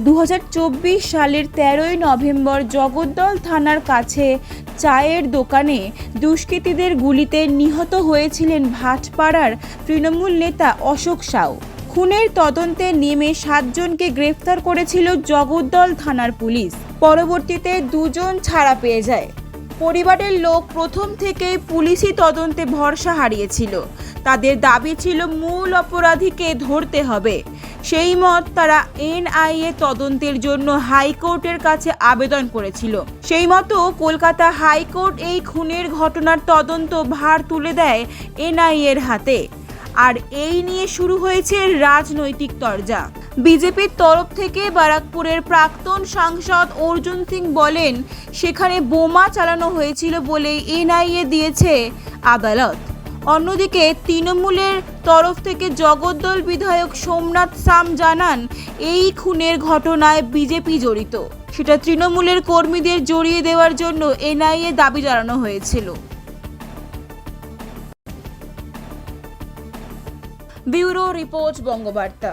2024 সালের 13ই নভেম্বর জগদ্দল থানার কাছে চায়ের দোকানে দুষ্কৃতীদের গুলিতে নিহত হয়েছিলেন ভাটপাড়ার তৃণমূল নেতা অশোক সাউ। খুনের তদন্তে নেমে 7 জনকে গ্রেফতার করেছিল জগদ্দল থানার পুলিশ। পরবর্তীতে 2 জন ছাড়া পেয়ে যায়। পরিবারের লোক প্রথম থেকেই পুলিশি তদন্তে ভরসা হারিয়েছিল। তাদের দাবি ছিল মূল অপরাধীকে ধরতে হবে। সেই মত তারা এনআইএ তদন্তের জন্য হাইকোর্টের কাছে আবেদন করেছিল। সেই মতো কলকাতা হাইকোর্ট এই খুনের ঘটনার তদন্ত ভার তুলে দেয় এনআইএর হাতে। আর এই নিয়ে শুরু হয়েছে রাজনৈতিক তরজা। বিজেপির তরফ থেকে বারাকপুরের প্রাক্তন সাংসদ অর্জুন সিং বলেন, সেখানে বোমা চালানো হয়েছিল বলেই এনআইএ দিয়েছে আদালত। অন্যদিকে তৃণমূলের তরফ থেকে জগদ্দল বিধায়ক সোমনাথ সাম জানান, এই খুনের ঘটনায় বিজেপি জড়িত। সেটা তৃণমূলের কর্মীদের জড়িয়ে দেওয়ার জন্য এনআইএ দাবি জানানো হয়েছিল। Bureau report, Bangabarta.